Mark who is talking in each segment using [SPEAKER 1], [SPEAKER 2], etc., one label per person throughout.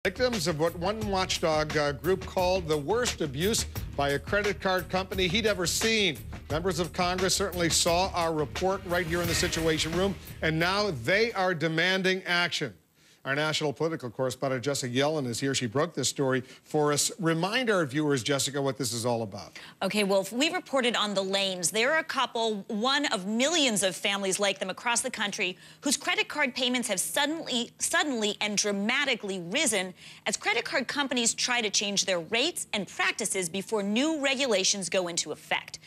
[SPEAKER 1] Victims of what one watchdog group called the worst abuse by a credit card company he'd ever seen. Members of Congress certainly saw our report right here in the Situation Room, and now they are demanding action. Our national political correspondent, Jessica Yellen, is here. She broke this story for us. Remind our viewers, Jessica, what this is all about.
[SPEAKER 2] Okay, Wolf, we reported on the Lanes. They're a couple, one of millions of families like them across the country, whose credit card payments have suddenly and dramatically risen as credit card companies try to change their rates and practices before new regulations go into effect.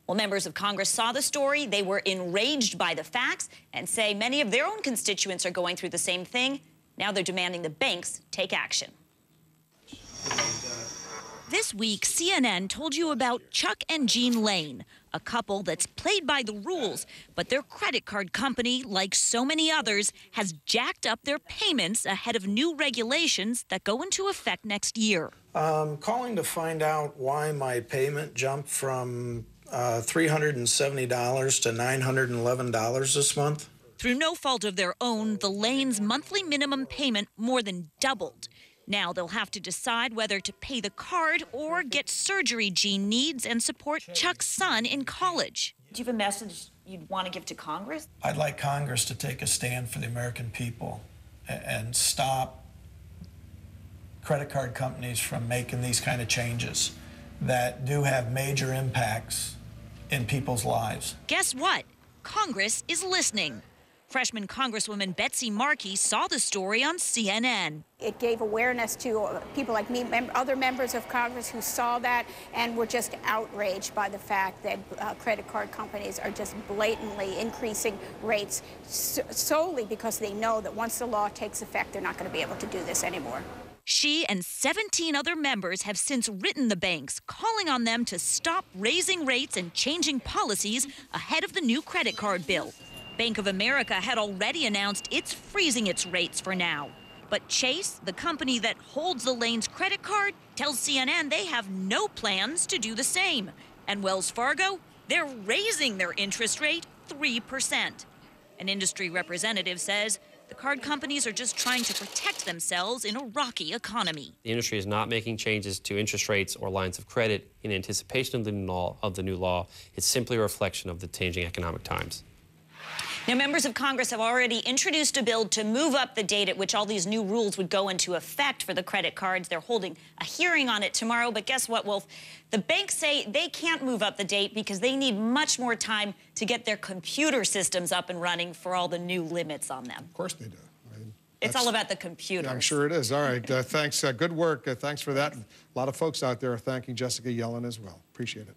[SPEAKER 2] Well, members of Congress saw the story. They were enraged by the facts and say many of their own constituents are going through the same thing. Now they're demanding the banks take action. This week, CNN told you about Chuck and Jean Lane, a couple that's played by the rules, but their credit card company, like so many others, has jacked up their payments ahead of new regulations that go into effect next year.
[SPEAKER 3] Calling to find out why my payment jumped from $370 to $911 this month.
[SPEAKER 2] Through no fault of their own, the Lanes' monthly minimum payment more than doubled. Now they'll have to decide whether to pay the card or get surgery Jean needs and support Chuck's son in college. Do you have a message you'd want to give to Congress?
[SPEAKER 3] I'd like Congress to take a stand for the American people and stop credit card companies from making these kind of changes that do have major impacts in people's lives.
[SPEAKER 2] Guess what? Congress is listening. Freshman Congresswoman Betsy Markey saw the story on CNN.
[SPEAKER 4] It gave awareness to people like me, other members of Congress who saw that and were just outraged by the fact that credit card companies are just blatantly increasing rates solely because they know that once the law takes effect, they're not going to be able to do this anymore.
[SPEAKER 2] She and 17 other members have since written the banks, calling on them to stop raising rates and changing policies ahead of the new credit card bill. Bank of America had already announced it's freezing its rates for now. But Chase, the company that holds the Lanes credit card, tells CNN they have no plans to do the same. And Wells Fargo, they're raising their interest rate 3%. An industry representative says the card companies are just trying to protect themselves in a rocky economy.
[SPEAKER 5] The industry is not making changes to interest rates or lines of credit in anticipation of the new law. It's simply a reflection of the changing economic times.
[SPEAKER 2] Now, members of Congress have already introduced a bill to move up the date at which all these new rules would go into effect for the credit cards. They're holding a hearing on it tomorrow. But guess what, Wolf? The banks say they can't move up the date because they need much more time to get their computer systems up and running for all the new limits on them.
[SPEAKER 1] Of course they do.
[SPEAKER 2] It's all about the computers.
[SPEAKER 1] I'm sure it is. All right. Thanks. Good work. Thanks for that. A lot of folks out there are thanking Jessica Yellen as well. Appreciate it.